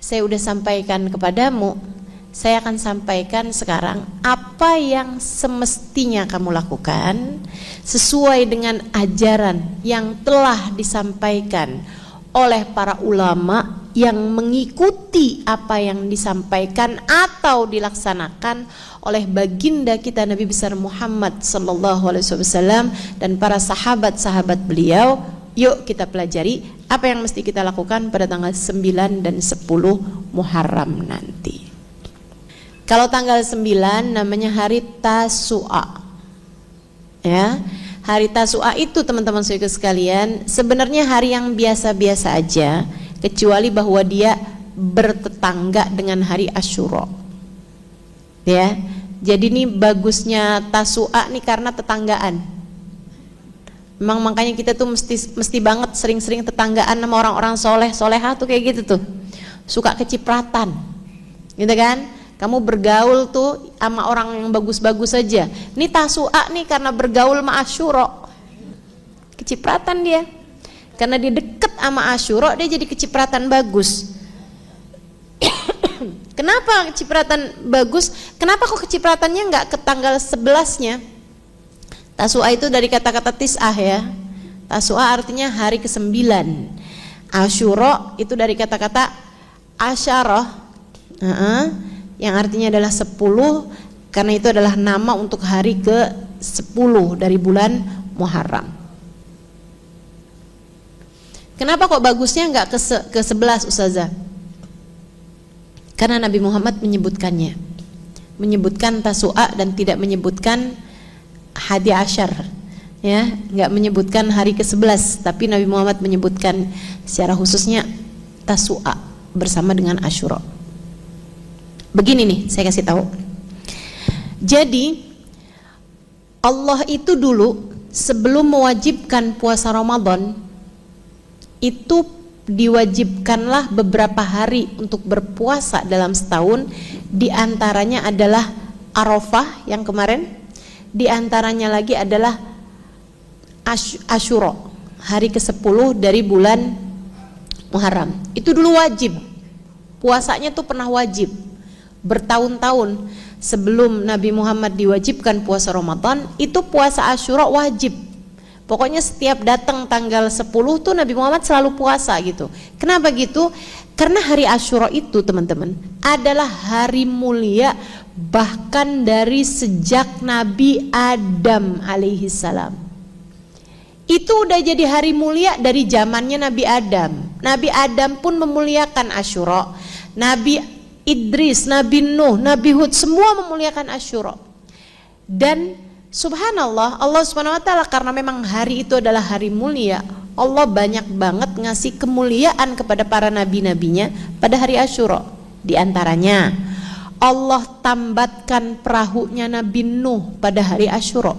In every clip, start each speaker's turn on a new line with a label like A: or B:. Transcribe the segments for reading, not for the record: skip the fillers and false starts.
A: saya udah sampaikan kepadamu, saya akan sampaikan sekarang apa yang semestinya kamu lakukan sesuai dengan ajaran yang telah disampaikan oleh para ulama yang mengikuti apa yang disampaikan atau dilaksanakan oleh baginda kita Nabi besar Muhammad sallallahu alaihi wasallam dan para sahabat-sahabat beliau. Yuk kita pelajari apa yang mesti kita lakukan pada tanggal 9 dan 10 Muharram nanti. Kalau tanggal 9 namanya hari Tasu'a. Ya, hari Tasu'a itu teman-teman sekalian sebenarnya hari yang biasa-biasa aja, kecuali bahwa dia bertetangga dengan hari Asyura. Ya. Jadi ini bagusnya Tasu'a nih karena tetanggaan. Memang makanya kita tuh mesti banget sering-sering tetanggaan sama orang-orang solehah tuh kayak gitu tuh. Suka kecipratan. Gitu kan? Kamu bergaul tuh sama orang yang bagus-bagus saja. Ini Tasu'a nih karena bergaul sama Asyura. Kecipratan dia. Karena dia deket sama Asyura, dia jadi kecipratan bagus. Kenapa kecipratan bagus? Kenapa kok kecipratannya nggak ke tanggal 11-nya? Tasu'a itu dari kata-kata tis'ah ya. Tasu'a artinya hari ke-9. Asyura itu dari kata-kata asyarah, yang artinya adalah 10, karena itu adalah nama untuk hari ke-10 dari bulan Muharram. Kenapa kok bagusnya nggak ke-11 Ustazah? Karena Nabi Muhammad menyebutkannya, menyebutkan Tasu'a dan tidak menyebutkan Hadi Asyar, ya, nggak menyebutkan hari ke-11, tapi Nabi Muhammad menyebutkan secara khususnya Tasu'a bersama dengan Asyura. Begini nih, saya kasih tahu. Jadi Allah itu dulu sebelum mewajibkan puasa Ramadan itu diwajibkanlah beberapa hari untuk berpuasa dalam setahun. Di antaranya adalah Arafah yang kemarin, di antaranya lagi adalah Asyura, hari ke-10 dari bulan Muharram. Itu dulu wajib. Puasanya tuh pernah wajib. Bertahun-tahun sebelum Nabi Muhammad diwajibkan puasa Ramadan, itu puasa Asyura wajib. Pokoknya setiap datang tanggal 10 tuh Nabi Muhammad selalu puasa gitu. Kenapa gitu? Karena hari Asyura itu teman-teman adalah hari mulia, bahkan dari sejak Nabi Adam alaihi salam. Itu udah jadi hari mulia dari zamannya Nabi Adam. Nabi Adam pun memuliakan Asyura. Nabi Idris, Nabi Nuh, Nabi Hud semua memuliakan Asyura. Dan subhanallah, Allah subhanahu wa ta'ala karena memang hari itu adalah hari mulia, Allah banyak banget ngasih kemuliaan kepada para nabi-nabinya pada hari Asyura. Di antaranya Allah tambatkan perahunya Nabi Nuh pada hari Asyura.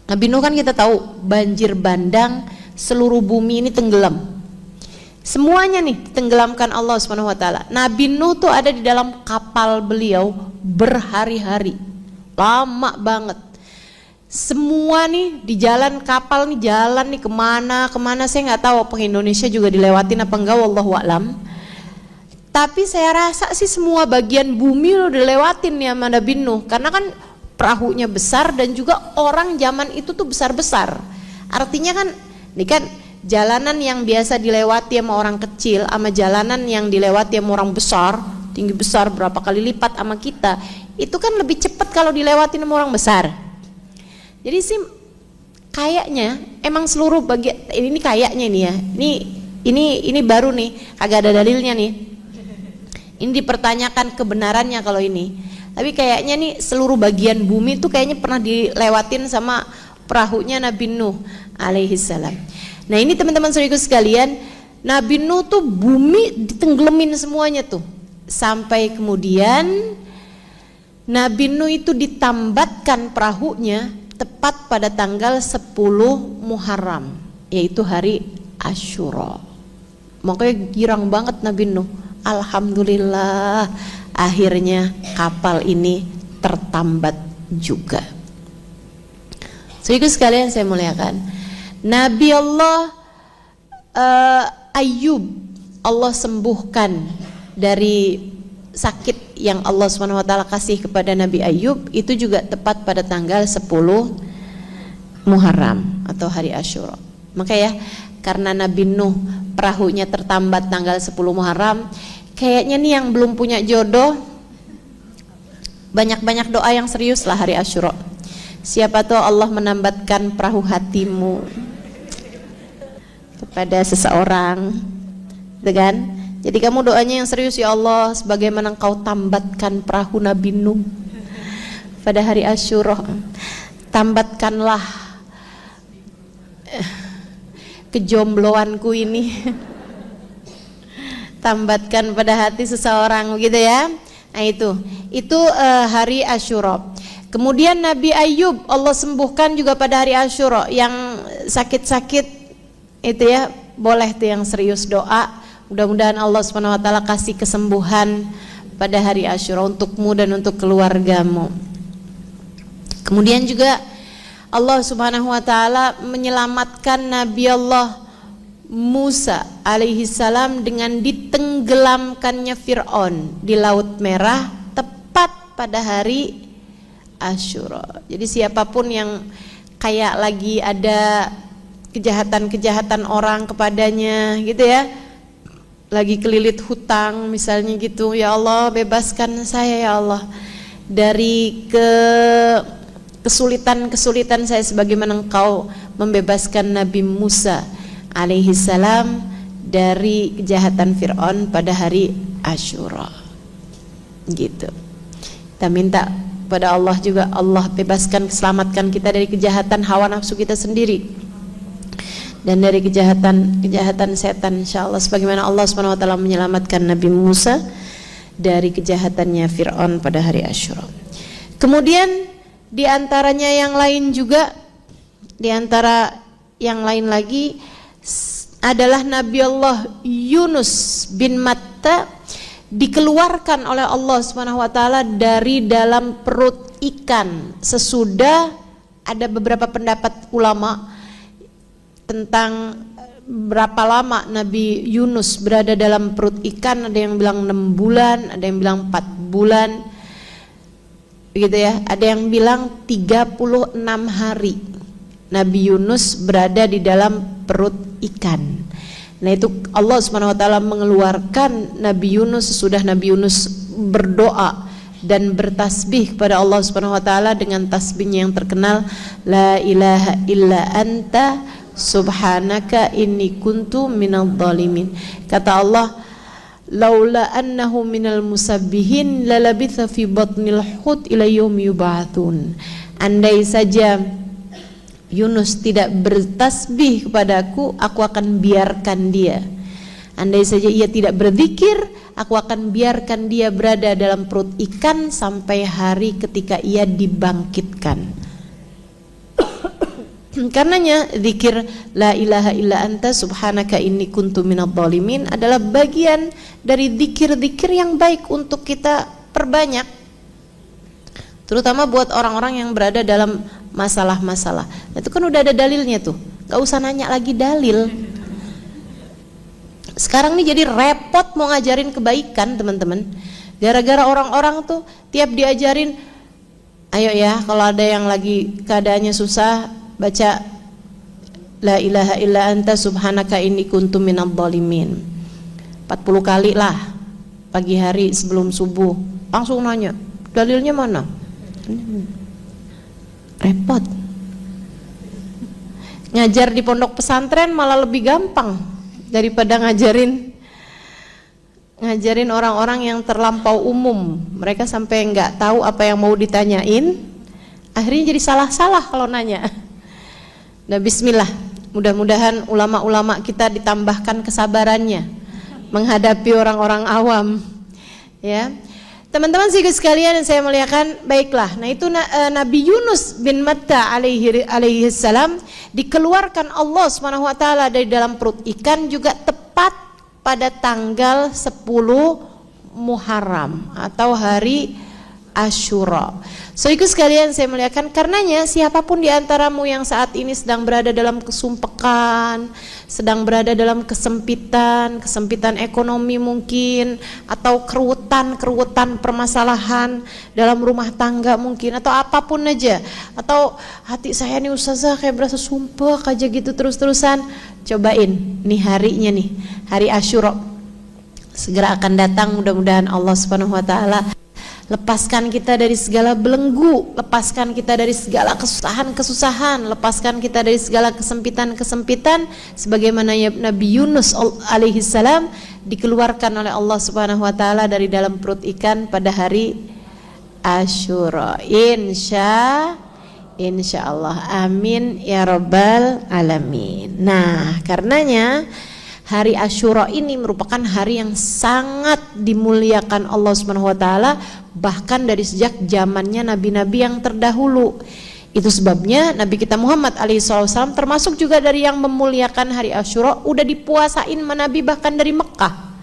A: Nabi Nuh kan kita tahu banjir bandang, seluruh bumi ini tenggelam. Semuanya nih tenggelamkan Allah Subhanahu wa taala. Nabi Nuh tuh ada di dalam kapal beliau berhari-hari. Lama banget. Semua nih di jalan kapal nih, jalan nih kemana saya nggak tahu apa Indonesia juga dilewatin apa enggak, wallahu a'lam. Tapi saya rasa sih semua bagian bumi udah dilewatin nih sama Nabi Nuh, karena kan perahunya besar dan juga orang zaman itu tuh besar-besar. Artinya kan ini kan jalanan yang biasa dilewati sama orang kecil sama jalanan yang dilewati sama orang besar, tinggi besar berapa kali lipat sama kita, itu kan lebih cepat kalau dilewatin sama orang besar. Jadi sih kayaknya emang seluruh bagian ini kayaknya nih ya. Ini baru nih, kagak ada dalilnya nih. Ini dipertanyakan kebenarannya kalau ini. Tapi kayaknya nih seluruh bagian bumi tuh kayaknya pernah dilewatin sama perahunya Nabi Nuh alaihi salam. Nah, ini teman-teman saudaraku sekalian, Nabi Nuh tuh bumi ditenggelamin semuanya tuh. Sampai kemudian Nabi Nuh itu ditambatkan perahunya tepat pada tanggal 10 Muharram, yaitu hari Asyura. Makanya girang banget Nabi Nuh. Alhamdulillah akhirnya kapal ini tertambat juga. Saudaraku sekalian saya muliakan, Nabi Allah Ayub Allah sembuhkan dari sakit yang Allah SWT kasih kepada Nabi Ayub, itu juga tepat pada tanggal 10 Muharram atau hari Asyura. Maka ya, karena Nabi Nuh perahunya tertambat tanggal 10 Muharram, kayaknya nih yang belum punya jodoh, banyak-banyak doa yang serius lah hari Asyura. Siapa tahu Allah menambatkan perahu hatimu kepada seseorang, gitu kan? Jadi kamu doanya yang serius, ya Allah, sebagaimana Engkau tambatkan perahu Nabi Nuh pada hari Asyura, tambatkanlah kejombloanku ini, tambatkan pada hati seseorang, begitu ya. Nah itu hari Asyura. Kemudian Nabi Ayub Allah sembuhkan juga pada hari Asyura. Yang sakit-sakit itu ya, boleh tuh yang serius doa, mudah-mudahan Allah SWT kasih kesembuhan pada hari Asyura untukmu dan untuk keluargamu. Kemudian juga Allah Subhanahu wa taala menyelamatkan Nabi Allah Musa alaihi salam dengan ditenggelamkannya Fir'aun di Laut Merah tepat pada hari Asyura. Jadi siapapun yang kayak lagi ada kejahatan-kejahatan orang kepadanya gitu ya, lagi kelilit hutang misalnya gitu, ya Allah bebaskan saya ya Allah dari kesulitan-kesulitan saya sebagaimana Engkau membebaskan Nabi Musa alaihi salam dari kejahatan Fir'aun pada hari Asyura. Gitu. Kita minta pada Allah juga, Allah bebaskan, selamatkan kita dari kejahatan hawa nafsu kita sendiri dan dari kejahatan setan, insyaallah, sebagaimana Allah SWT menyelamatkan Nabi Musa dari kejahatannya Fir'aun pada hari Asyura. Kemudian di antaranya yang lain juga, di antara yang lain lagi adalah Nabi Allah Yunus bin Matta dikeluarkan oleh Allah SWT dari dalam perut ikan sesudah, ada beberapa pendapat ulama tentang berapa lama Nabi Yunus berada dalam perut ikan. Ada yang bilang 6 bulan, ada yang bilang 4 bulan, begitu ya. Ada yang bilang 36 hari Nabi Yunus berada di dalam perut ikan. Nah itu Allah SWT mengeluarkan Nabi Yunus sesudah Nabi Yunus berdoa dan bertasbih kepada Allah SWT dengan tasbihnya yang terkenal, la ilaha illa anta subhanaka inni kuntu minadh dhalimin. Kata Allah, laula annahu minal musabbihin lalabitha fi batnil hut ila yaumi yub'atsun. Andai saja Yunus tidak bertasbih kepadaku, aku akan biarkan dia. Andai saja ia tidak berzikir, aku akan biarkan dia berada dalam perut ikan sampai hari ketika ia dibangkitkan. Karenanya zikir la ilaha illa anta subhanaka inni kuntu minadh dhalimin adalah bagian dari zikir-zikir yang baik untuk kita perbanyak, terutama buat orang-orang yang berada dalam masalah-masalah. Itu kan udah ada dalilnya tuh, gak usah nanya lagi dalil. Sekarang nih jadi repot mau ngajarin kebaikan, teman-teman, gara-gara orang-orang tuh tiap diajarin, ayo ya kalau ada yang lagi keadaannya susah, baca la ilaha illa anta subhanaka inni kuntu minadh dhalimin 40 kali lah pagi hari sebelum subuh. Langsung nanya, dalilnya mana? Repot. Ngajar di pondok pesantren malah lebih gampang daripada ngajarin orang-orang yang terlampau umum. Mereka sampai nggak tahu apa yang mau ditanyain, akhirnya jadi salah-salah kalau nanya. Nah bismillah, mudah-mudahan ulama-ulama kita ditambahkan kesabarannya menghadapi orang-orang awam, ya. Teman-teman sekalian yang saya muliakan, baiklah. Nah itu Nabi Yunus bin Matta alaihi salam dikeluarkan Allah SWT dari dalam perut ikan juga tepat pada tanggal 10 Muharram atau hari Asyura. So ikut sekalian saya muliakan, karenanya siapapun di antaramu yang saat ini sedang berada dalam kesumpekan, sedang berada dalam kesempitan ekonomi mungkin, atau keruwetan permasalahan dalam rumah tangga mungkin, atau apapun aja, atau hati saya nih ustazah kayak berasa sumpek aja gitu terus-terusan, cobain nih harinya nih, hari Asyura segera akan datang. Mudah-mudahan Allah Subhanahu wa taala lepaskan kita dari segala belenggu, lepaskan kita dari segala kesusahan, lepaskan kita dari segala kesempitan, sebagaimana Nabi Yunus alaihi salam dikeluarkan oleh Allah Subhanahu wa taala dari dalam perut ikan pada hari Asyura. Insya Allah, amin ya rabbal alamin. Nah, karenanya hari Asyura ini merupakan hari yang sangat dimuliakan Allah Subhanahu wa taala, bahkan dari sejak zamannya nabi-nabi yang terdahulu. Itu sebabnya Nabi kita Muhammad alaihissalam termasuk juga dari yang memuliakan hari Asyura, udah dipuasain Nabi bahkan dari Mekah.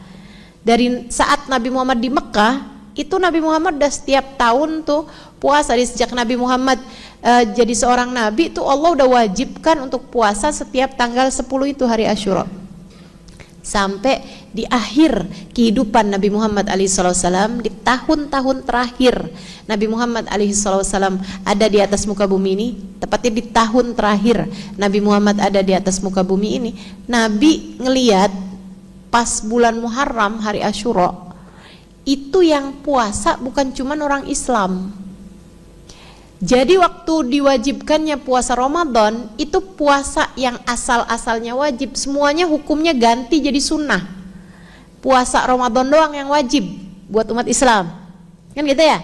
A: Dari saat Nabi Muhammad di Mekah, itu Nabi Muhammad udah setiap tahun tuh puasa. Dari sejak Nabi Muhammad jadi seorang nabi, itu Allah udah wajibkan untuk puasa setiap tanggal 10 itu hari Asyura. Sampai di akhir kehidupan Nabi Muhammad alaihissalam, di tahun-tahun terakhir Nabi Muhammad alaihissalam ada di atas muka bumi ini, tepatnya di tahun terakhir Nabi Muhammad ada di atas muka bumi ini, Nabi ngeliat pas bulan Muharram hari Asyura itu yang puasa bukan cuman orang Islam. Jadi waktu diwajibkannya puasa Ramadan, itu puasa yang asal-asalnya wajib, semuanya hukumnya ganti jadi sunnah. Puasa Ramadan doang yang wajib buat umat Islam, kan gitu ya.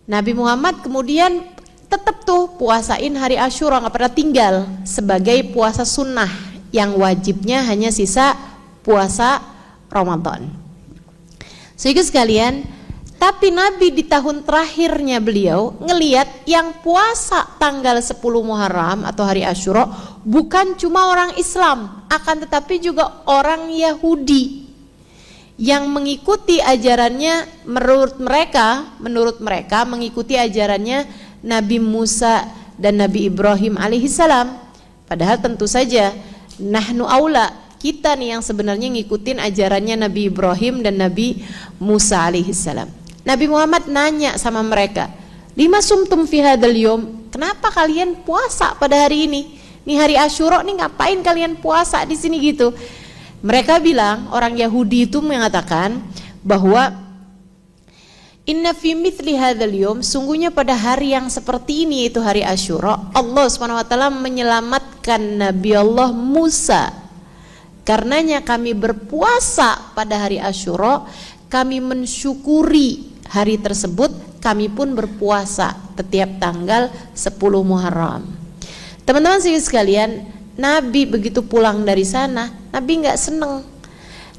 A: Nabi Muhammad kemudian tetap tuh puasain hari Asyura, nggak pernah tinggal, sebagai puasa sunnah, yang wajibnya hanya sisa puasa Ramadan. Sehingga sekalian, tapi Nabi di tahun terakhirnya beliau ngeliat yang puasa tanggal 10 Muharram atau hari Asyura bukan cuma orang Islam, akan tetapi juga orang Yahudi yang mengikuti ajarannya, menurut mereka mengikuti ajarannya Nabi Musa dan Nabi Ibrahim alaihissalam. Padahal tentu saja nahnu aula, kita nih yang sebenarnya ngikutin ajarannya Nabi Ibrahim dan Nabi Musa alaihissalam. Nabi Muhammad nanya sama mereka, lima sumtum fi hadzal yom, kenapa kalian puasa pada hari ini? Nih hari Asyura nih ngapain kalian puasa di sini gitu? Mereka bilang, orang Yahudi itu mengatakan bahwa inna fi mithli hadzal yom, sungguhnya pada hari yang seperti ini, itu hari Asyura, Allah Subhanahu wa taala menyelamatkan Nabi Allah Musa. Karenanya kami berpuasa pada hari Asyura, kami mensyukuri hari tersebut, kami pun berpuasa setiap tanggal 10 Muharram. Teman-teman sekalian, Nabi begitu pulang dari sana, Nabi nggak seneng.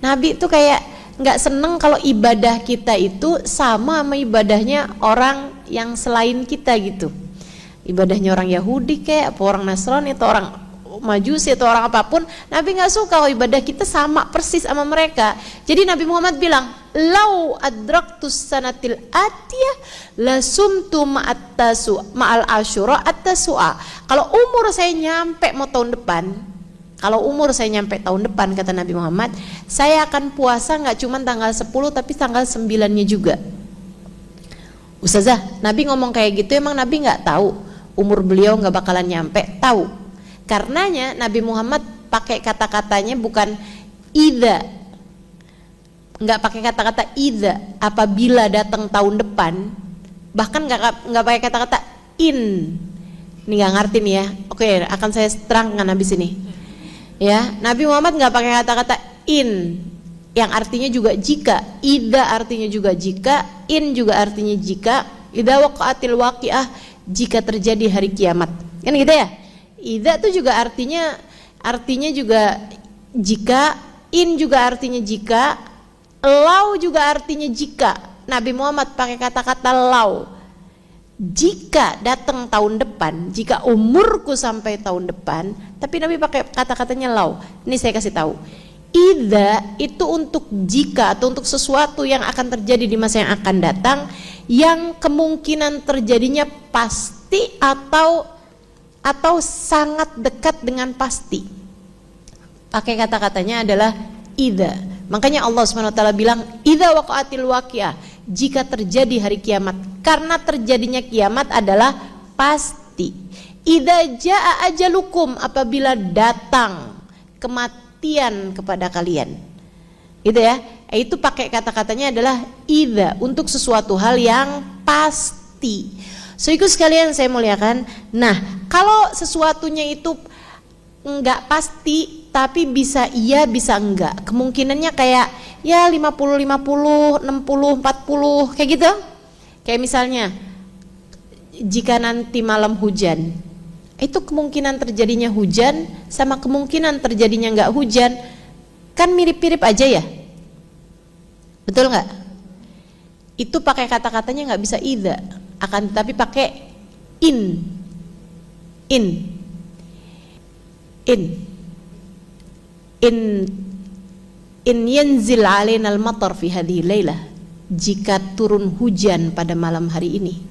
A: Nabi itu kayak nggak seneng kalau ibadah kita itu sama ibadahnya orang yang selain kita gitu. Ibadahnya orang Yahudi kayak apa orang Nasrani atau orang Majusi atau orang apapun, Nabi nggak suka kalau ibadah kita sama persis sama mereka. Jadi Nabi Muhammad bilang, lau adraktus sanatil atiyah lasumtu ma'al Asyura at-tasua. Kalau umur saya nyampe tahun depan, kata Nabi Muhammad, saya akan puasa nggak cuma tanggal 10 tapi tanggal 9-nya juga. Ustazah, Nabi ngomong kayak gitu, emang Nabi nggak tahu umur beliau nggak bakalan nyampe? Tahu. Karenanya Nabi Muhammad pakai kata-katanya bukan idza, nggak pakai kata-kata idza, apabila datang tahun depan, bahkan nggak pakai kata-kata in. Ini nggak ngerti nih ya. Oke, akan saya terangkan habis ini. Ya, Nabi Muhammad nggak pakai kata-kata in, yang artinya juga jika. Idza artinya juga jika, in juga artinya jika. Idza waqa'atil waqi'ah, jika terjadi hari kiamat. Kan gitu ya? Idza itu juga artinya juga jika, in juga artinya jika, lau juga artinya jika. Nabi Muhammad pakai kata-kata lau. Jika datang tahun depan, jika umurku sampai tahun depan, tapi Nabi pakai kata-katanya lau. Ini saya kasih tahu. Idza itu untuk jika atau untuk sesuatu yang akan terjadi di masa yang akan datang, yang kemungkinan terjadinya pasti atau sangat dekat dengan pasti. Pakai kata-katanya adalah idza. Makanya Allah SWT bilang idza waqa'atil waqi'ah, jika terjadi hari kiamat. Karena terjadinya kiamat adalah pasti. Idza jaa ajalukum, apabila datang kematian kepada kalian. Gitu ya. Itu pakai kata-katanya adalah idza, untuk sesuatu hal yang pasti. So itu sekalian saya muliakan. Nah, kalau sesuatunya itu enggak pasti, tapi bisa iya bisa enggak, kemungkinannya kayak ya 50-50, 60-40 kayak gitu. Kayak misalnya jika nanti malam hujan, itu kemungkinan terjadinya hujan sama kemungkinan terjadinya enggak hujan kan mirip-mirip aja ya, betul enggak? Itu pakai kata-katanya enggak bisa idza, akan tetapi pakai in yanzil alaina al-matar fi hadhihi lailah, jika turun hujan pada malam hari ini,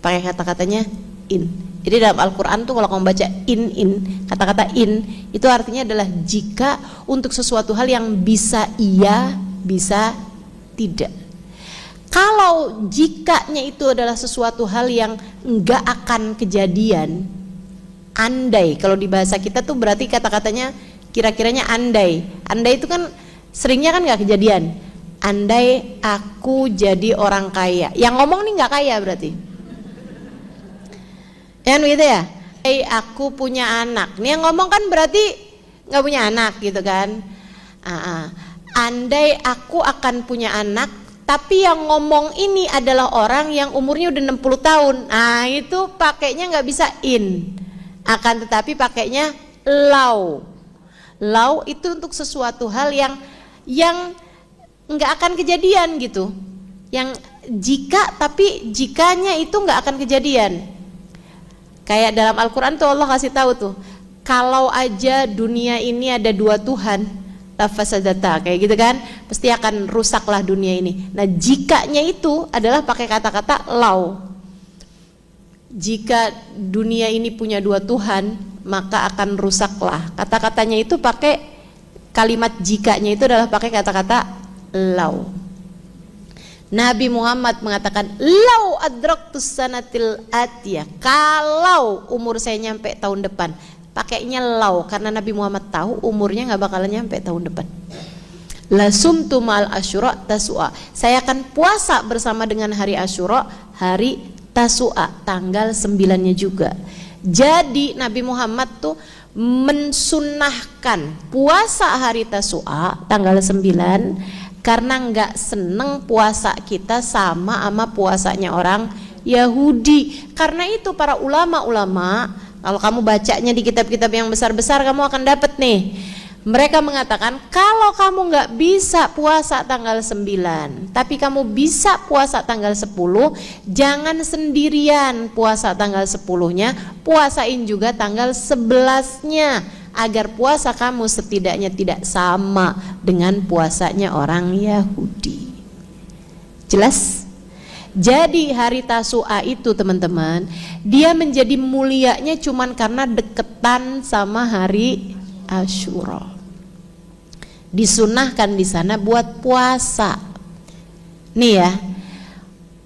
A: pakai kata-katanya in. Jadi dalam Al-Quran tuh kalau kamu baca kata-kata in itu artinya adalah jika, untuk sesuatu hal yang bisa iya bisa tidak. Kalau jikanya itu adalah sesuatu hal yang enggak akan kejadian, andai, kalau di bahasa kita tuh berarti kata-katanya kira-kiranya andai. Andai itu kan seringnya kan nggak kejadian. Andai aku jadi orang kaya, yang ngomong nih nggak kaya berarti, kan begitu ya. Andai aku punya anak, nih yang ngomong kan berarti nggak punya anak gitu kan. Andai aku akan punya anak, tapi yang ngomong ini adalah orang yang umurnya udah 60 tahun. Nah itu pakainya nggak bisa in, akan tetapi pakainya law. Law itu untuk sesuatu hal yang nggak akan kejadian gitu, yang jika, tapi jikanya itu nggak akan kejadian. Kayak dalam Al-Quran tuh Allah kasih tahu tuh, kalau aja dunia ini ada dua Tuhan, tafasadata, kayak gitu kan, pasti akan rusaklah dunia ini. Nah jikanya itu adalah pakai kata-kata law. Jika dunia ini punya dua Tuhan, maka akan rusaklah. Kata-katanya itu pakai kalimat jikanya itu adalah pakai kata-kata law. Nabi Muhammad mengatakan law adraktus sanatil atiyah, kalau umur saya nyampe tahun depan. Pakainya law karena Nabi Muhammad tahu umurnya nggak bakalan nyampe tahun depan. Lasumtu ma'al asyura tasua, saya akan puasa bersama dengan hari Asyura, hari Tasua, tanggal 9-nya juga. Jadi Nabi Muhammad tuh mensunnahkan puasa hari Tasua tanggal 9 karena nggak seneng puasa kita sama puasanya orang Yahudi. Karena itu para ulama-ulama, kalau kamu bacanya di kitab-kitab yang besar-besar, kamu akan dapat nih, mereka mengatakan kalau kamu nggak bisa puasa tanggal 9 tapi kamu bisa puasa tanggal 10, jangan sendirian puasa tanggal 10-nya, puasain juga tanggal 11-nya, agar puasa kamu setidaknya tidak sama dengan puasanya orang Yahudi. Jelas? Jadi hari Tasua itu teman-teman, dia menjadi mulianya cuman karena deketan sama hari Asyura. Disunahkan di sana buat puasa. Nih ya,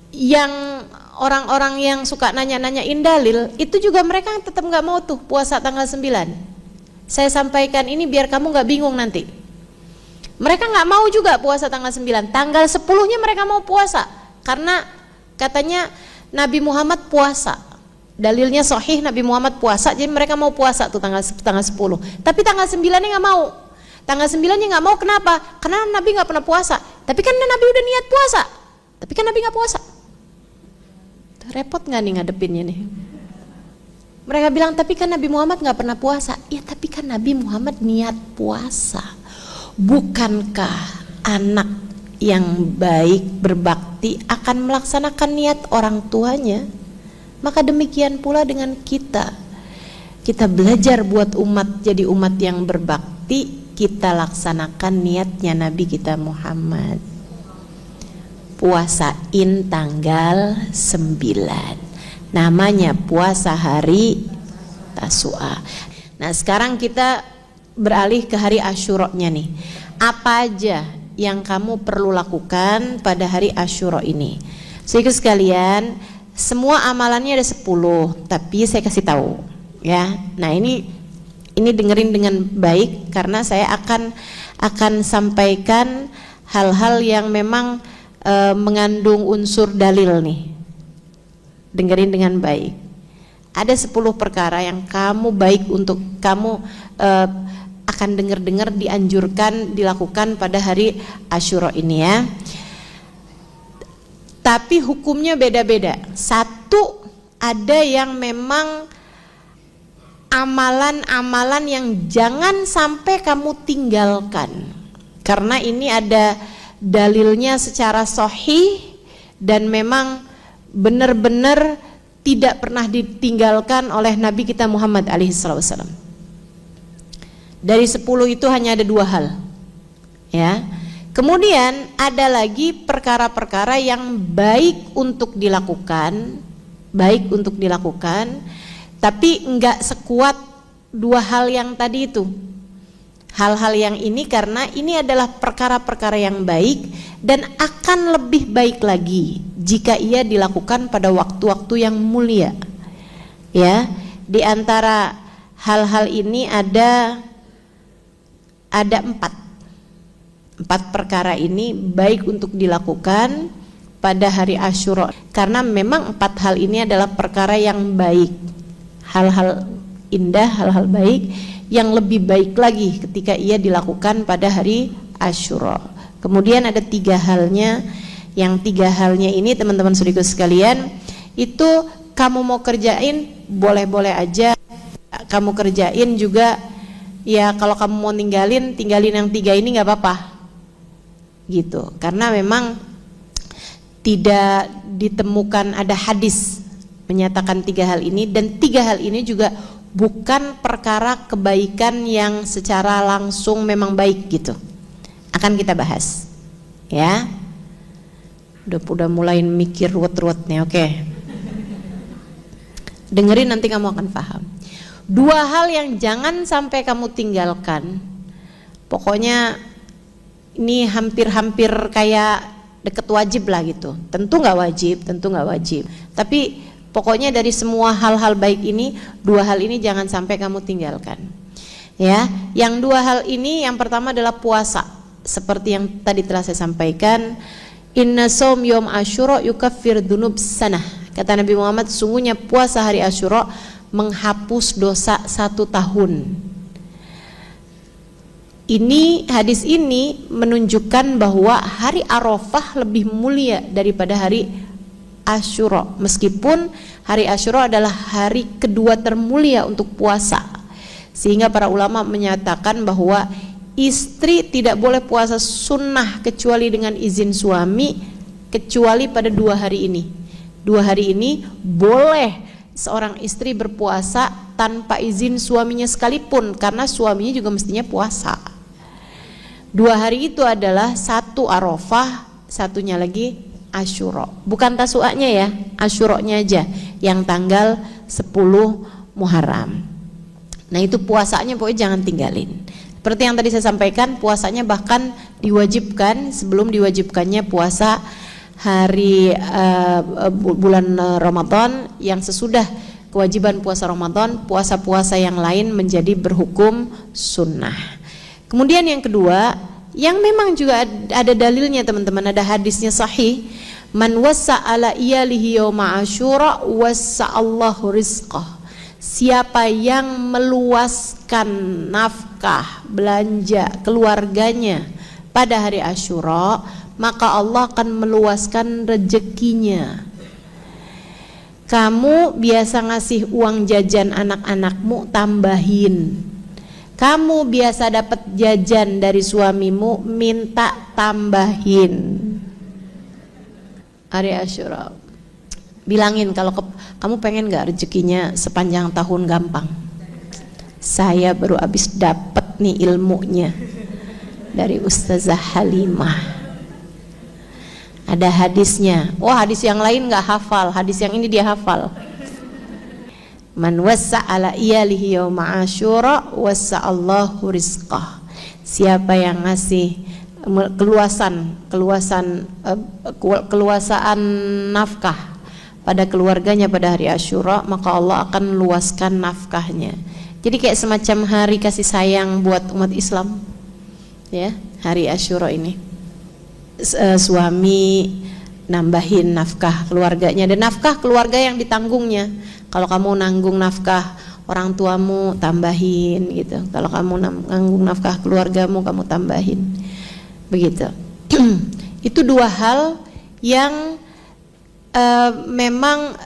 A: yang orang-orang yang suka nanya-nanyain dalil, itu juga mereka tetap nggak mau tuh puasa tanggal 9. Saya sampaikan ini biar kamu nggak bingung nanti. Mereka nggak mau juga puasa tanggal 9. Tanggal 10-nya mereka mau puasa karena katanya Nabi Muhammad puasa. Dalilnya sahih, Nabi Muhammad puasa, jadi mereka mau puasa tuh tanggal 10. Tapi tanggal 9-nya nggak mau. Tanggal 9-nya nggak mau, kenapa? Karena Nabi nggak pernah puasa. Tapi kan Nabi udah niat puasa. Tapi kan Nabi nggak puasa. Repot nggak nih ngadepinnya nih? Mereka bilang tapi kan Nabi Muhammad nggak pernah puasa. Ya tapi kan Nabi Muhammad niat puasa. Bukankah anak yang baik berbakti akan melaksanakan niat orang tuanya? Maka demikian pula dengan kita. Kita belajar buat umat jadi umat yang berbakti, kita laksanakan niatnya Nabi kita Muhammad. puasain tanggal 9. Namanya puasa hari Tasu'a. Nah, sekarang kita beralih ke hari Asyura-nya nih. Apa aja yang kamu perlu lakukan pada hari Asyura ini? Saudara sekalian, semua amalannya ada 10, tapi saya kasih tahu ya. Nah, ini dengerin dengan baik karena saya akan sampaikan hal-hal yang memang mengandung unsur dalil nih. Dengerin dengan baik. Ada 10 perkara yang kamu baik untuk kamu akan dengar-dengar dianjurkan dilakukan pada hari Asyura ini ya. Tapi hukumnya beda-beda. Satu, ada yang memang amalan-amalan yang jangan sampai kamu tinggalkan. Karena ini ada dalilnya secara sahih dan memang benar-benar tidak pernah ditinggalkan oleh Nabi kita Muhammad alaihissalam. Dari 10 itu hanya ada 2 hal ya. Kemudian ada lagi perkara-perkara yang baik untuk dilakukan, tapi enggak sekuat 2 hal yang tadi itu. Hal-hal yang ini karena ini adalah perkara-perkara yang baik dan akan lebih baik lagi jika ia dilakukan pada waktu-waktu yang mulia. Ya, di antara hal-hal ini ada 4 perkara ini baik untuk dilakukan pada hari Asyura karena memang 4 hal ini adalah perkara yang baik, hal-hal indah, hal-hal baik yang lebih baik lagi ketika ia dilakukan pada hari Asyura. Kemudian ada 3 halnya, yang 3 halnya ini teman-teman saudaraku sekalian, itu kamu mau kerjain boleh-boleh aja, kamu kerjain juga ya. Kalau kamu mau tinggalin yang 3 ini nggak apa-apa gitu, karena memang tidak ditemukan ada hadis menyatakan 3 hal ini, dan 3 hal ini juga bukan perkara kebaikan yang secara langsung memang baik gitu. Akan kita bahas ya. Udah mulai mikir ruwet-ruwet nih, oke. Dengerin nanti kamu akan paham. 2 hal yang jangan sampai kamu tinggalkan. Pokoknya ini hampir-hampir kayak deket wajib lah gitu. Tentu nggak wajib. Tapi pokoknya dari semua hal-hal baik ini, 2 hal ini jangan sampai kamu tinggalkan. Ya, yang 2 hal ini, yang pertama adalah puasa. Seperti yang tadi telah saya sampaikan, inna shaum yom Asyura yukaffir dunub sanah. Kata Nabi Muhammad, sungguhnya puasa hari Asyura menghapus dosa 1 tahun. Hadis ini menunjukkan bahwa hari Arafah lebih mulia daripada hari Asyura, meskipun hari Asyura adalah hari kedua termulia untuk puasa, sehingga para ulama menyatakan bahwa istri tidak boleh puasa sunnah kecuali dengan izin suami, kecuali pada 2 hari ini. 2 hari ini boleh seorang istri berpuasa tanpa izin suaminya sekalipun, karena suaminya juga mestinya puasa. 2 hari itu adalah 1 Arafah, satunya lagi Asyura. Bukan Tasu'anya ya, Asyuranya aja yang tanggal 10 Muharram. Nah, itu puasanya pokoknya jangan tinggalin. Seperti yang tadi saya sampaikan, puasanya bahkan diwajibkan sebelum diwajibkannya puasa hari bulan Ramadan. Yang sesudah kewajiban puasa Ramadan, puasa-puasa yang lain menjadi berhukum sunnah. Kemudian yang kedua, yang memang juga ada dalilnya teman-teman, ada hadisnya sahih, man wassa'ala iyalihi yawma Asyura wassa'allahu rizqah. Siapa yang meluaskan nafkah, belanja keluarganya pada hari Asyura, maka Allah akan meluaskan rezekinya. Kamu biasa ngasih uang jajan anak-anakmu, tambahin. Kamu biasa dapat jajan dari suamimu, minta tambahin. Hari Asyura, bilangin kalau kamu pengen gak rezekinya sepanjang tahun gampang. Saya baru habis dapat nih ilmunya dari Ustazah Halimah. Ada hadisnya. Wah, hadis yang lain nggak hafal, hadis yang ini dia hafal. Man wassa ala iyalihi yawma asyura wassa Allahu rizqah. Siapa yang ngasih keluasaan nafkah pada keluarganya pada hari Asyura, maka Allah akan luaskan nafkahnya. Jadi kayak semacam hari kasih sayang buat umat Islam, ya, hari Asyura ini. Suami nambahin nafkah keluarganya, dan nafkah keluarga yang ditanggungnya. Kalau kamu nanggung nafkah orang tuamu, tambahin gitu. Kalau kamu nanggung nafkah keluargamu, kamu tambahin. Begitu. Itu dua hal yang memang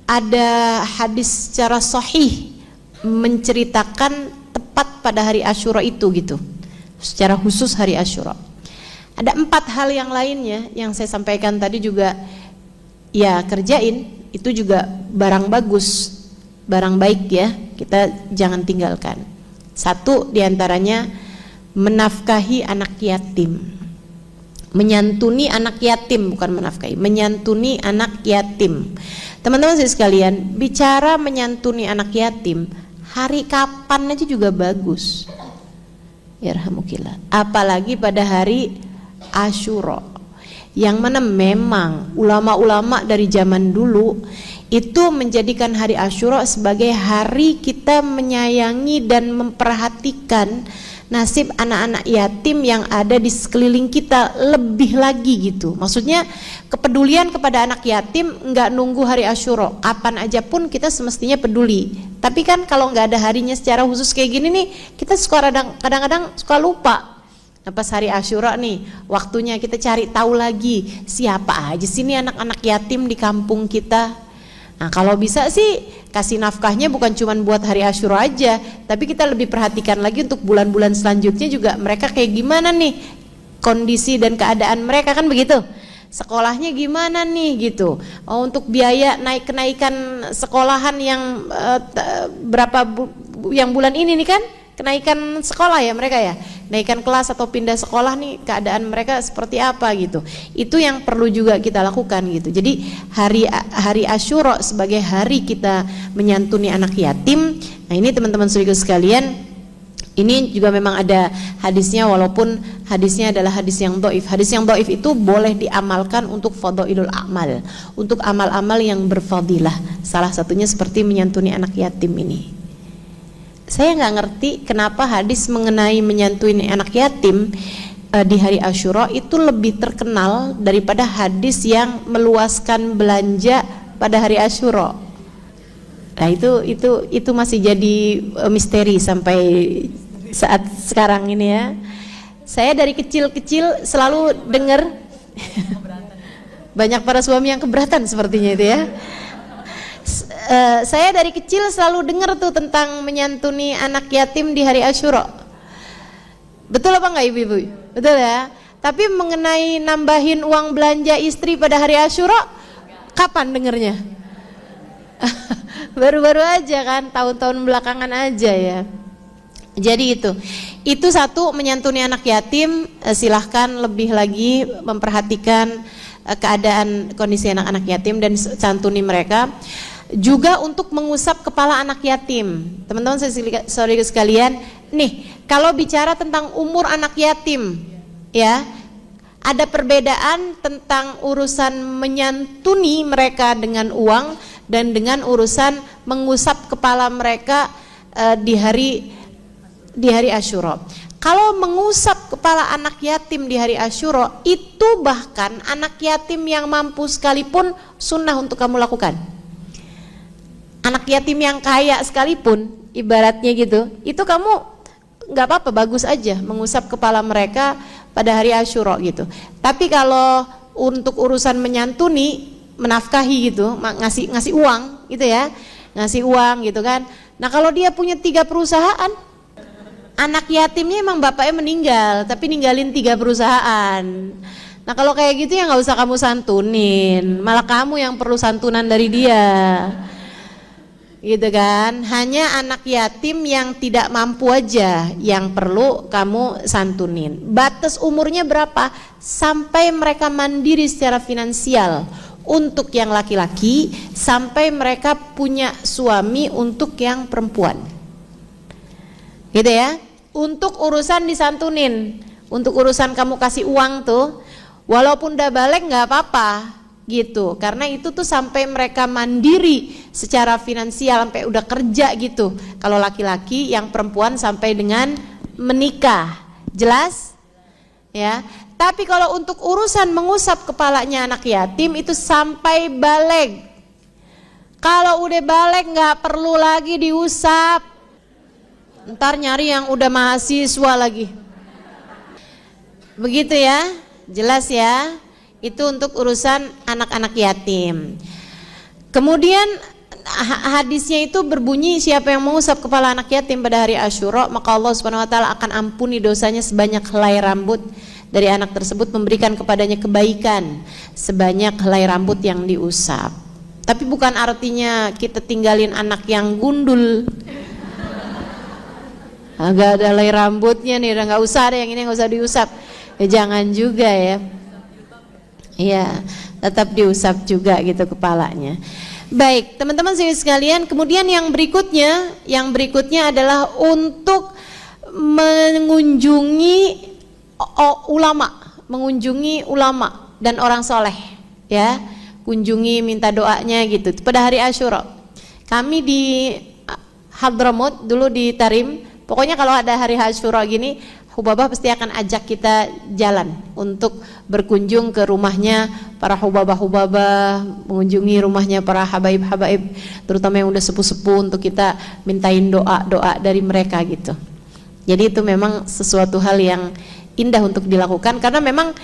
A: ada hadis secara sahih menceritakan tepat pada hari Asyura itu gitu. Secara khusus hari Asyura. Ada 4 hal yang lainnya yang saya sampaikan tadi juga ya kerjain, itu juga barang bagus, barang baik ya, kita jangan tinggalkan. 1 diantaranya menafkahi anak yatim, menyantuni anak yatim, bukan menafkahi, menyantuni anak yatim. Teman-teman sekalian, bicara menyantuni anak yatim, hari kapan aja juga bagus. Yarhamukillah. Apalagi pada hari Asyura, yang mana memang ulama-ulama dari zaman dulu itu menjadikan hari Asyura sebagai hari kita menyayangi dan memperhatikan nasib anak-anak yatim yang ada di sekeliling kita lebih lagi gitu. Maksudnya kepedulian kepada anak yatim nggak nunggu hari Asyura, kapan aja pun kita semestinya peduli. Tapi kan kalau nggak ada harinya secara khusus kayak gini nih, kita kadang-kadang suka lupa. Nah, pas hari Asyura nih, waktunya kita cari tahu lagi siapa aja sih nih anak-anak yatim di kampung kita. Nah, kalau bisa sih kasih nafkahnya bukan cuma buat hari Asyura aja, tapi kita lebih perhatikan lagi untuk bulan-bulan selanjutnya juga mereka kayak gimana nih kondisi dan keadaan mereka, kan begitu. Sekolahnya gimana nih gitu. Oh, untuk biaya kenaikan sekolahan yang yang bulan ini nih kan, kenaikan sekolah ya mereka ya, kenaikan kelas atau pindah sekolah nih, keadaan mereka seperti apa gitu. Itu yang perlu juga kita lakukan gitu. Jadi hari Asyura sebagai hari kita menyantuni anak yatim. Nah, ini teman-teman saudara sekalian, ini juga memang ada hadisnya, walaupun hadisnya adalah hadis yang dhaif. Hadis yang dhaif itu boleh diamalkan untuk fadhailul amal, untuk amal-amal yang berfadilah. Salah satunya seperti menyantuni anak yatim ini. Saya nggak ngerti kenapa hadis mengenai menyantuni anak yatim di hari Asyura itu lebih terkenal daripada hadis yang meluaskan belanja pada hari Asyura. Nah, itu masih jadi misteri sampai saat sekarang ini ya. Saya dari kecil-kecil selalu dengar banyak para suami yang keberatan sepertinya itu ya. Saya dari kecil selalu dengar tuh tentang menyantuni anak yatim di hari Asyura. Betul apa enggak ibu-ibu? Betul ya. Tapi mengenai nambahin uang belanja istri pada hari Asyura, kapan dengernya? Baru-baru aja kan, tahun-tahun belakangan aja ya. Jadi itu satu, menyantuni anak yatim. Silahkan lebih lagi memperhatikan keadaan kondisi anak-anak yatim dan santuni mereka. Juga untuk mengusap kepala anak yatim. Teman-teman saudara sekalian, nih kalau bicara tentang umur anak yatim ya, ada perbedaan tentang urusan menyantuni mereka dengan uang dan dengan urusan mengusap kepala mereka di hari Asyura. Kalau mengusap kepala anak yatim di hari Asyura, itu bahkan anak yatim yang mampu sekalipun sunnah untuk kamu lakukan. Anak yatim yang kaya sekalipun, ibaratnya gitu, itu kamu nggak apa-apa, bagus aja mengusap kepala mereka pada hari Asyura gitu. Tapi kalau untuk urusan menyantuni, menafkahi gitu, ngasih uang gitu ya, ngasih uang gitu kan. Nah, kalau dia punya 3 perusahaan, anak yatimnya emang bapaknya meninggal, tapi ninggalin 3 perusahaan. Nah, kalau kayak gitu ya nggak usah kamu santunin, malah kamu yang perlu santunan dari dia. gitu kan. Hanya anak yatim yang tidak mampu aja yang perlu kamu santunin. Batas umurnya berapa? Sampai mereka mandiri secara finansial untuk yang laki-laki, sampai mereka punya suami untuk yang perempuan, gitu ya. Untuk urusan disantunin, untuk urusan kamu kasih uang tuh, walaupun udah balik nggak apa-apa gitu, karena itu tuh sampai mereka mandiri secara finansial, sampai udah kerja gitu. Kalau laki-laki, yang perempuan sampai dengan menikah, jelas ya. Tapi kalau untuk urusan mengusap kepalanya anak yatim itu sampai balik. Kalau udah balik nggak perlu lagi diusap, ntar nyari yang udah mahasiswa lagi, begitu ya. Jelas ya, itu untuk urusan anak-anak yatim. Kemudian hadisnya itu berbunyi, siapa yang mengusap kepala anak yatim pada hari Asyura, maka Allah Subhanahu wa taala akan ampuni dosanya sebanyak helai rambut dari anak tersebut, memberikan kepadanya kebaikan sebanyak helai rambut yang diusap. Tapi bukan artinya kita tinggalin anak yang gundul, agak ada helai rambutnya nih, udah nggak usah deh yang ini, nggak usah diusap. Ya jangan juga ya. Iya, tetap diusap juga gitu kepalanya. Baik, teman-teman sekalian, kemudian yang berikutnya adalah untuk mengunjungi ulama dan orang soleh, ya, kunjungi, minta doanya gitu. Pada hari Asyura, kami di Hadramut dulu di Tarim, pokoknya kalau ada hari Asyura gini, Hubabah pasti akan ajak kita jalan untuk berkunjung ke rumahnya para hubabah-hubabah, mengunjungi rumahnya para habaib-habaib, terutama yang udah sepuh-sepuh, untuk kita mintain doa-doa dari mereka gitu. Jadi itu memang sesuatu hal yang indah untuk dilakukan, karena memang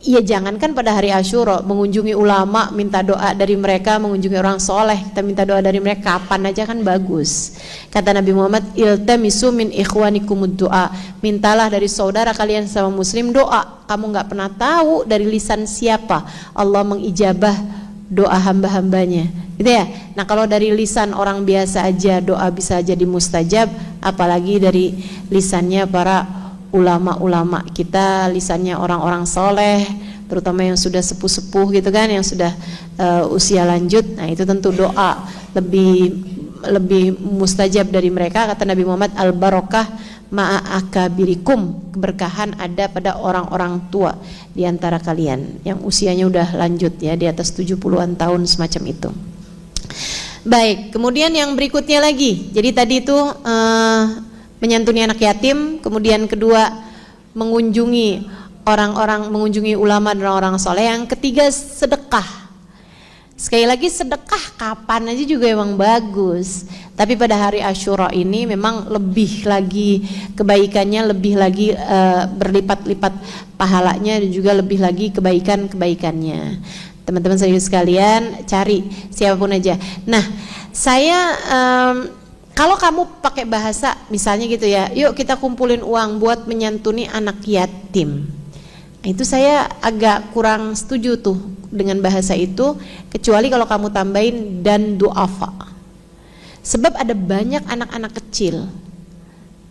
A: ya jangankan pada hari Asyura, mengunjungi ulama, minta doa dari mereka, mengunjungi orang soleh, kita minta doa dari mereka kapan aja kan bagus. Kata Nabi Muhammad, iltamisu min ikhwanikumud doa, mintalah dari saudara kalian sama muslim doa. Kamu nggak pernah tahu dari lisan siapa Allah mengijabah doa hamba-hambanya, gitu ya. Nah kalau dari lisan orang biasa aja doa bisa jadi mustajab, apalagi dari lisannya para ulama-ulama kita, lisannya orang-orang soleh, terutama yang sudah sepuh-sepuh gitu kan, yang sudah usia lanjut. Nah itu tentu doa lebih mustajab dari mereka. Kata Nabi Muhammad, al barokah ma'akabirikum, keberkahan ada pada orang-orang tua di antara kalian yang usianya udah lanjut ya, di atas 70-an tahun semacam itu. Baik, kemudian yang berikutnya lagi, jadi tadi itu menyantuni anak yatim, kemudian kedua mengunjungi orang-orang, mengunjungi ulama dan orang soleh. Yang ketiga sedekah. Sekali lagi sedekah kapan aja juga emang bagus, tapi pada hari Asyura ini memang lebih lagi kebaikannya, lebih lagi berlipat-lipat pahalanya, dan juga lebih lagi kebaikannya. Teman-teman sekalian, cari siapapun aja. Nah saya kalau kamu pakai bahasa misalnya gitu ya, yuk kita kumpulin uang buat menyantuni anak yatim, itu saya agak kurang setuju tuh dengan bahasa itu, kecuali kalau kamu tambahin dan duafa. Sebab ada banyak anak-anak kecil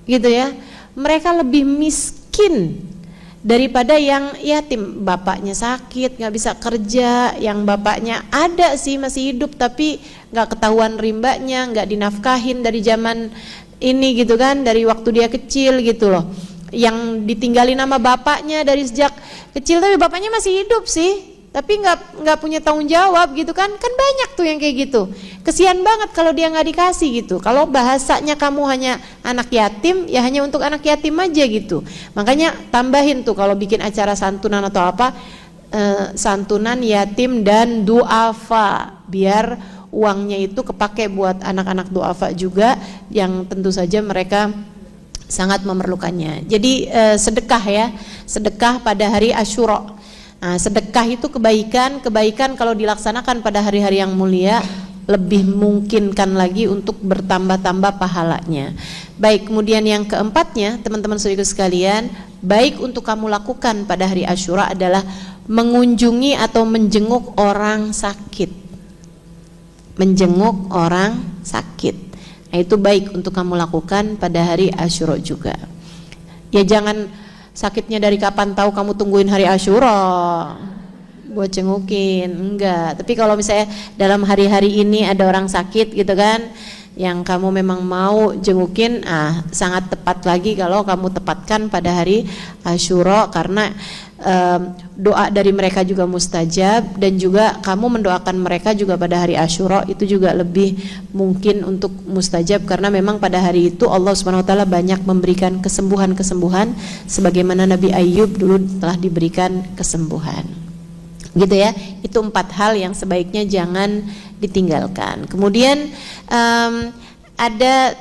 A: gitu ya, mereka lebih miskin daripada yang yatim, bapaknya sakit nggak bisa kerja, yang bapaknya ada sih masih hidup tapi nggak ketahuan rimbanya, nggak dinafkahin dari zaman ini gitu kan, dari waktu dia kecil gitu loh, yang ditinggalin sama bapaknya dari sejak kecil, tapi bapaknya masih hidup sih, tapi nggak punya tanggung jawab gitu kan banyak tuh yang kayak gitu. Kesian banget kalau dia nggak dikasih gitu. Kalau bahasanya kamu hanya anak yatim, ya hanya untuk anak yatim aja gitu. Makanya tambahin tuh kalau bikin acara santunan atau apa, santunan yatim dan duafa, biar uangnya itu kepake buat anak-anak duafa juga, yang tentu saja mereka sangat memerlukannya. Jadi sedekah ya, sedekah pada hari Asyura. Nah, sedekah itu kebaikan kalau dilaksanakan pada hari-hari yang mulia, lebih memungkinkan lagi untuk bertambah-tambah pahalanya. Baik, kemudian yang keempatnya, teman-teman saudara sekalian, baik untuk kamu lakukan pada hari Asyura adalah mengunjungi atau menjenguk orang sakit. Menjenguk orang sakit. Nah itu baik untuk kamu lakukan pada hari Asyura juga. Ya jangan sakitnya dari kapan tahu, kamu tungguin hari Asyura buat cengukin, enggak. Tapi kalau misalnya dalam hari-hari ini ada orang sakit gitu kan, yang kamu memang mau jengukin, sangat tepat lagi kalau kamu tepatkan pada hari Asyura, karena doa dari mereka juga mustajab, dan juga kamu mendoakan mereka juga pada hari Asyura itu juga lebih mungkin untuk mustajab, karena memang pada hari itu Allah Subhanahu wa taala banyak memberikan kesembuhan-kesembuhan sebagaimana Nabi Ayub dulu telah diberikan kesembuhan. Gitu ya. Itu 4 hal yang sebaiknya jangan ditinggalkan. Kemudian ada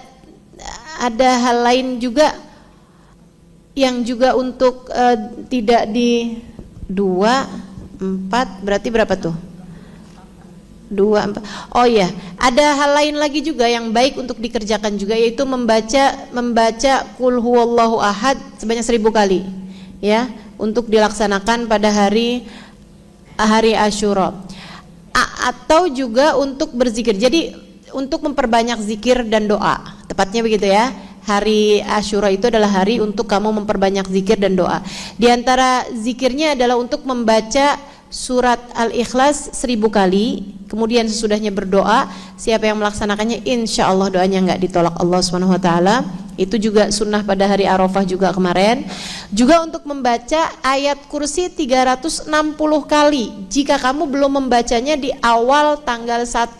A: hal lain juga yang juga untuk tidak di 2, 4, berarti berapa tuh? 2, 4. Oh iya, ada hal lain lagi juga yang baik untuk dikerjakan juga, yaitu membaca Qul huwallahu ahad sebanyak 1000 kali ya, untuk dilaksanakan pada hari Asyura. Atau juga untuk berzikir. Jadi untuk memperbanyak zikir dan doa, tepatnya begitu ya. Hari Asyura itu adalah hari untuk kamu memperbanyak zikir dan doa. Di antara zikirnya adalah untuk membaca surat Al-Ikhlas 1000 kali, kemudian sesudahnya berdoa. Siapa yang melaksanakannya, insya Allah doanya nggak ditolak Allah Subhanahu wa taala. Itu juga sunnah pada hari Arafah juga kemarin. Juga untuk membaca ayat kursi 360 kali jika kamu belum membacanya di awal tanggal 1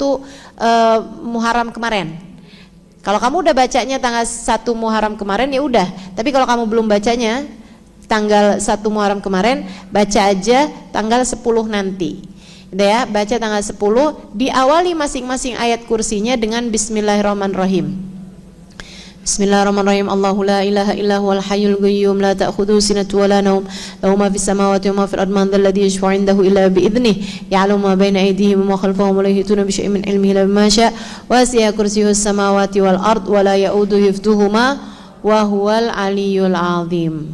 A: Muharram kemarin. Kalau kamu udah bacanya tanggal 1 Muharram kemarin ya udah, tapi kalau kamu belum bacanya tanggal 1 Muharram kemarin, baca aja tanggal 10 nanti. Udah ya, baca tanggal 10, diawali masing-masing ayat kursinya dengan Bismillahirrahmanirrahim. Bismillahirrahmanirrahim. Allahu la ilaha illa huwal hayyul qayyum la ta'khudhuhu sinatun wa la nawm lahu ma fis samawati wa ma fil ardi man dhal ladzi yashfa'u 'indahu illa bi idhnihi ya'lamu ma baina aydihim wa ma khalfahum wa la yuhituna bi syai'in min 'ilmihi illa bima syaa' wasi'a kursiyyuhus samawati wal ard wa la ya'uduhu hifdhuhuma wa huwal 'aliyyul 'azim.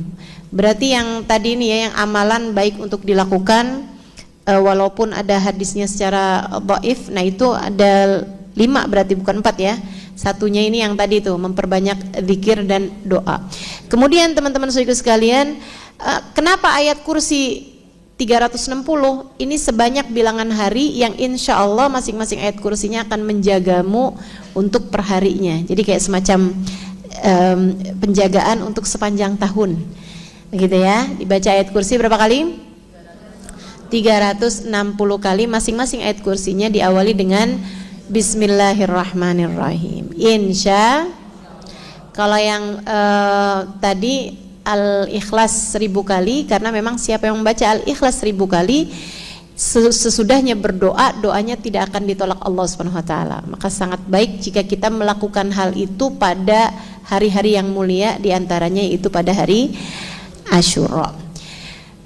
A: Berarti yang tadi ini ya, yang amalan baik untuk dilakukan walaupun ada hadisnya secara dhaif. Nah itu ada 5 berarti, bukan 4 ya. Satunya ini yang tadi tuh, memperbanyak zikir dan doa. Kemudian teman-teman saudara sekalian, kenapa ayat kursi 360 ini sebanyak bilangan hari yang insya Allah masing-masing ayat kursinya akan menjagamu untuk perharinya. Jadi kayak semacam penjagaan untuk sepanjang tahun, begitu ya. Dibaca ayat kursi berapa kali? 360 kali. Masing-masing ayat kursinya diawali dengan Bismillahirrahmanirrahim. Insya. Kalau yang tadi Al-Ikhlas 1000 kali, karena memang siapa yang membaca Al-Ikhlas 1000 kali sesudahnya berdoa, doanya tidak akan ditolak Allah Subhanahu wa taala. Maka sangat baik jika kita melakukan hal itu pada hari-hari yang mulia, diantaranya itu pada hari Asyura.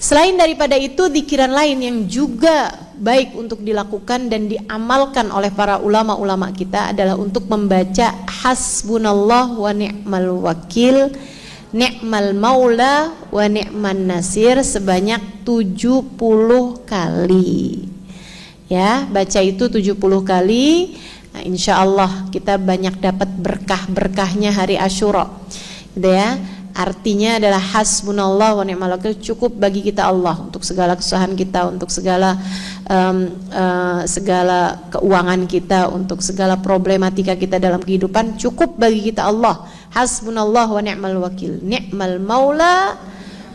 A: Selain daripada itu, zikiran lain yang juga baik untuk dilakukan dan diamalkan oleh para ulama-ulama kita adalah untuk membaca Hasbunallah wa ni'mal wakil, ni'mal maula wa ni'man nasir sebanyak 70 kali. Ya, baca itu 70 kali. Nah, insya Allah kita banyak dapat berkah-berkahnya hari Asyura. Gitu ya. Artinya adalah hasbunallah wa ni'mal wakil, cukup bagi kita Allah untuk segala kesusahan kita, untuk segala keuangan kita, untuk segala problematika kita dalam kehidupan, cukup bagi kita Allah. Hasbunallah wa ni'mal wakil, ni'mal maula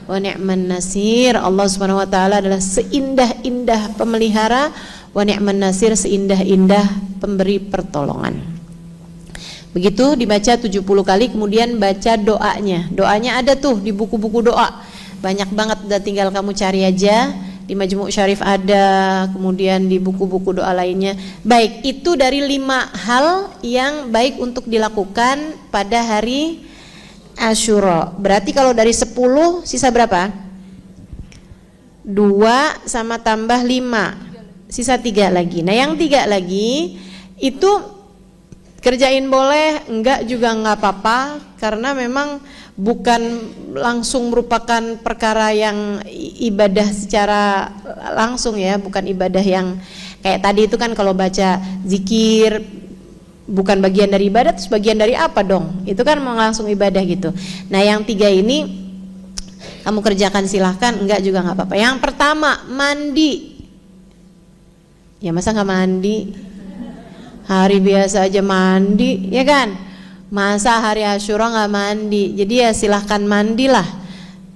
A: wa ni'man nasir. Allah Subhanahu wa taala adalah seindah-indah pemelihara, wa ni'man nasir, seindah-indah pemberi pertolongan. Begitu dibaca 70 kali, kemudian baca doanya. Doanya ada tuh di buku-buku doa. Banyak banget, udah tinggal kamu cari aja. Di Majmu' Syarif ada, kemudian di buku-buku doa lainnya. Baik, itu dari 5 hal yang baik untuk dilakukan pada hari Asyura. Berarti kalau dari 10 sisa berapa? 2 sama tambah 5. Sisa 3 lagi. Nah, yang 3 lagi itu kerjain boleh, enggak juga enggak apa-apa, karena memang bukan langsung merupakan perkara yang ibadah secara langsung ya, bukan ibadah yang kayak tadi itu kan. Kalau baca zikir bukan bagian dari ibadah, terus bagian dari apa dong? Itu kan mau langsung ibadah gitu. Nah yang 3 ini kamu kerjakan silahkan, enggak juga nggak apa-apa. Yang pertama, mandi. Ya masa nggak mandi? Hari biasa aja mandi, ya kan? Masa hari Asyura nggak mandi? Jadi ya silahkan mandilah,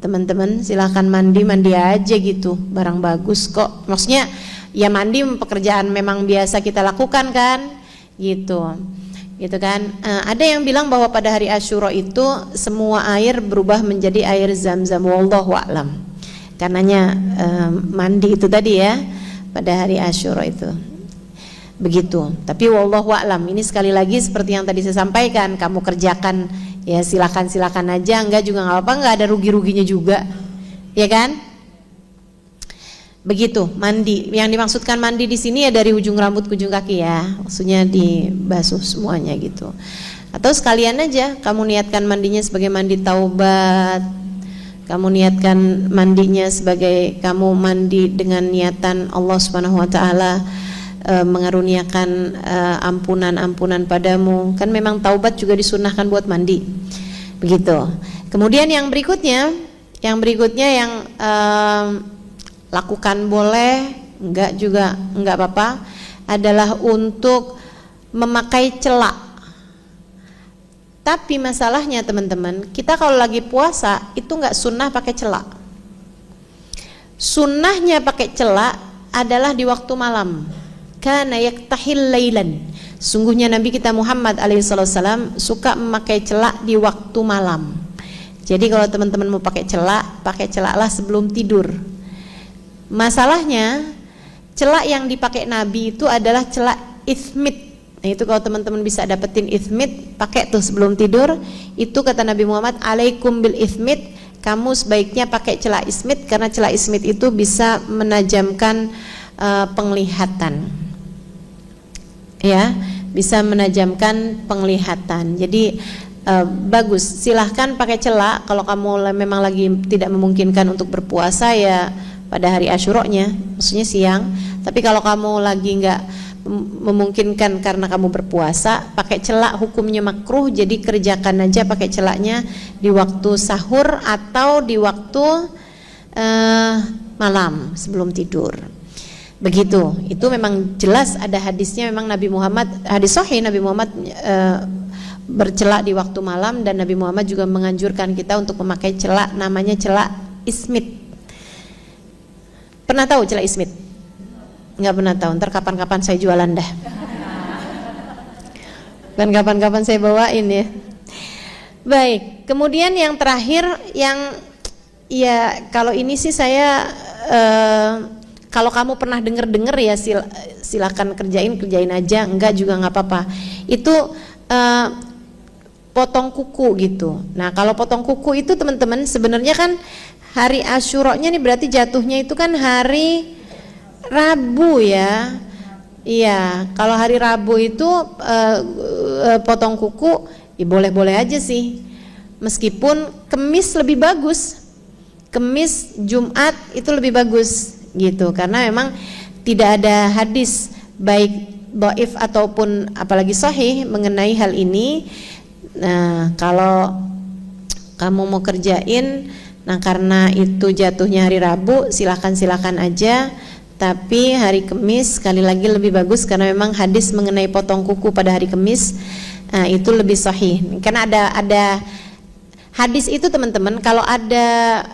A: teman-teman. Silahkan mandi aja gitu, barang bagus kok. Maksudnya ya mandi pekerjaan memang biasa kita lakukan kan, gitu kan. Ada yang bilang bahwa pada hari Asyura itu semua air berubah menjadi air zam-zam, wallahu a'lam. Karenanya mandi itu tadi ya pada hari Asyura itu. Begitu. Tapi wallahu a'lam, ini sekali lagi seperti yang tadi saya sampaikan, kamu kerjakan ya silakan aja, enggak juga nggak apa-apa, nggak ada rugi-ruginya juga, ya kan? Begitu. Mandi, yang dimaksudkan mandi di sini ya dari ujung rambut ke ujung kaki ya, maksudnya dibasuh semuanya gitu. Atau sekalian aja kamu niatkan mandinya sebagai mandi taubat, kamu niatkan mandinya sebagai kamu mandi dengan niatan Allah Subhanahu wa taala mengaruniakan ampunan padamu. Kan memang taubat juga disunahkan buat mandi. Begitu. Kemudian yang berikutnya yang lakukan boleh, enggak juga enggak apa-apa, adalah untuk memakai celak. Tapi masalahnya teman-teman, kita kalau lagi puasa itu enggak sunnah pakai celak. Sunnahnya pakai celak adalah di waktu malam. Kana yaktahil lailan. Sungguhnya Nabi kita Muhammad alaihissalam suka memakai celak di waktu malam. Jadi kalau teman-teman mau pakai celaklah sebelum tidur. Masalahnya celak yang dipakai Nabi itu adalah celak ithmit. Nah itu kalau teman-teman bisa dapetin ithmit, pakai tuh sebelum tidur. Itu kata Nabi Muhammad, alaikum bil ithmit, kamu sebaiknya pakai celak ismit, karena celak ismit itu bisa menajamkan penglihatan. Ya, bisa menajamkan penglihatan. Jadi bagus, silahkan pakai celak kalau kamu memang lagi tidak memungkinkan untuk berpuasa ya pada hari Asyuranya, maksudnya siang. Tapi kalau kamu lagi nggak memungkinkan karena kamu berpuasa, pakai celak hukumnya makruh. Jadi kerjakan aja pakai celaknya di waktu sahur atau di waktu malam sebelum tidur. Begitu. Itu memang jelas ada hadisnya, memang Nabi Muhammad, hadis sahih Nabi Muhammad bercelak di waktu malam, dan Nabi Muhammad juga menganjurkan kita untuk memakai celak, namanya celak ismit. Pernah tahu celak ismit? Nggak pernah tahu. Ntar kapan-kapan saya jualan dah. Dan kapan-kapan saya bawain ya. Baik. Kemudian yang terakhir, yang ya kalau ini sih saya kalau kamu pernah dengar ya silakan kerjain aja, enggak juga nggak apa-apa. Itu potong kuku gitu. Nah kalau potong kuku itu teman-teman sebenarnya kan hari Asyuranya nih berarti jatuhnya itu kan hari Rabu ya. Iya, kalau hari Rabu itu potong kuku ya boleh-boleh aja sih. Meskipun Kemis lebih bagus. Kemis, Jumat itu lebih bagus gitu, karena memang tidak ada hadis baik dhaif ataupun apalagi sahih mengenai hal ini. Nah, kalau kamu mau kerjain, nah karena itu jatuhnya hari Rabu, silakan aja. Tapi hari Kamis sekali lagi lebih bagus, karena memang hadis mengenai potong kuku pada hari Kamis itu lebih sahih. Karena ada hadis itu teman-teman, kalau ada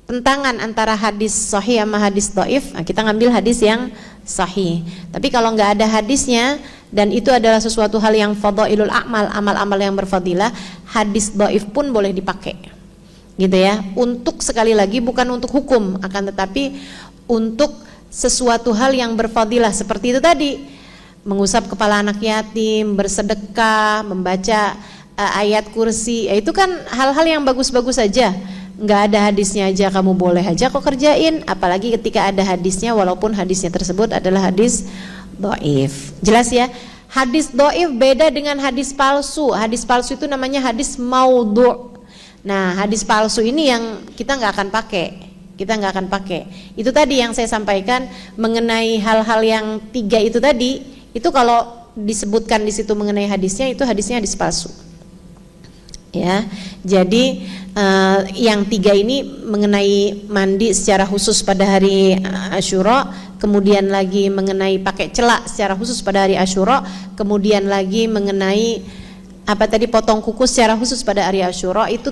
A: tentangan antara hadis sahih sama hadis dhaif, nah kita ngambil hadis yang sahih. Tapi kalau nggak ada hadisnya dan itu adalah sesuatu hal yang fadhailul a'mal, amal-amal yang berfadilah, hadis dhaif pun boleh dipakai. Gitu ya. Untuk sekali lagi bukan untuk hukum, akan tetapi untuk sesuatu hal yang berfadilah seperti itu tadi. Mengusap kepala anak yatim, bersedekah, membaca ayat kursi, ya itu kan hal-hal yang bagus-bagus saja. Nggak ada hadisnya aja kamu boleh aja kok kerjain, apalagi ketika ada hadisnya walaupun hadisnya tersebut adalah hadis dhaif. Jelas ya? Hadis dhaif beda dengan hadis palsu. Hadis palsu itu namanya hadis maudhu'. Nah, hadis palsu ini yang kita nggak akan pakai. Itu tadi yang saya sampaikan mengenai hal-hal yang 3 itu tadi. Itu kalau disebutkan di situ mengenai hadisnya, itu hadisnya hadis palsu. Ya, jadi yang 3 ini mengenai mandi secara khusus pada hari Asyura, kemudian lagi mengenai pakai celak secara khusus pada hari Asyura, kemudian lagi mengenai potong kuku secara khusus pada hari Asyura, itu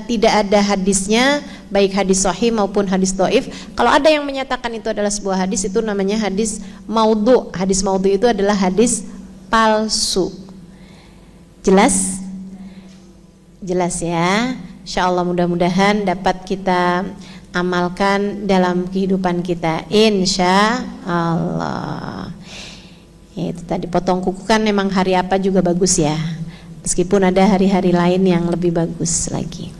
A: tidak ada hadisnya, baik hadis sahih maupun hadis dhaif. Kalau ada yang menyatakan itu adalah sebuah hadis, itu namanya hadis maudhu. Hadis maudhu itu adalah hadis palsu. Jelas? Jelas ya. Insyaallah mudah-mudahan dapat kita amalkan dalam kehidupan kita, insyaallah. Itu tadi potong kuku kan memang hari apa juga bagus ya, meskipun ada hari-hari lain yang lebih bagus lagi.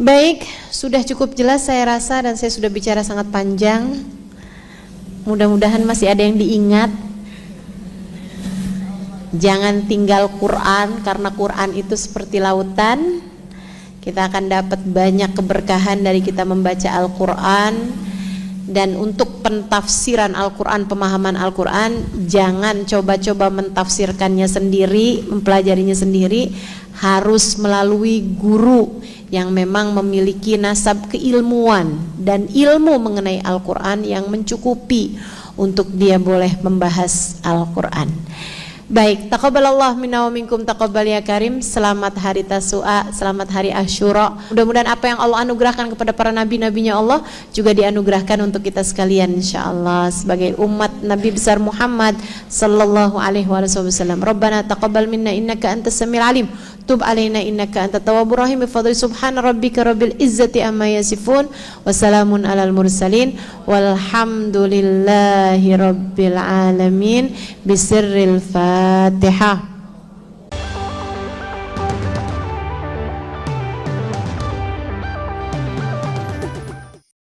A: Baik, sudah cukup jelas saya rasa, dan saya sudah bicara sangat panjang. Mudah-mudahan masih ada yang diingat. Jangan tinggal Quran, karena Quran itu seperti lautan. Kita akan dapat banyak keberkahan dari kita membaca Al-Quran. Dan untuk pentafsiran Al-Quran, pemahaman Al-Quran, jangan coba-coba mentafsirkannya sendiri, mempelajarinya sendiri. Harus melalui guru yang memang memiliki nasab keilmuan dan ilmu mengenai Al-Quran yang mencukupi untuk dia boleh membahas Al-Quran. Baik, taqabbalallah minna wa minkum, taqabbal ya karim. Selamat hari Tasu'a, selamat hari Asyura. Mudah-mudahan apa yang Allah anugerahkan kepada para nabi-nabinya Allah juga dianugerahkan untuk kita sekalian insyaallah sebagai umat Nabi besar Muhammad sallallahu alaihi wasallam. Rabbana taqabbal minna innaka antas samiul alim. Tub alaina innaka antat tawwabur rahim. Bifadli subhana rabbika rabbil izzati amma yasifun. Wassalamun alal mursalin. Walhamdulillahi rabbil alamin. Bisirril Fatihah.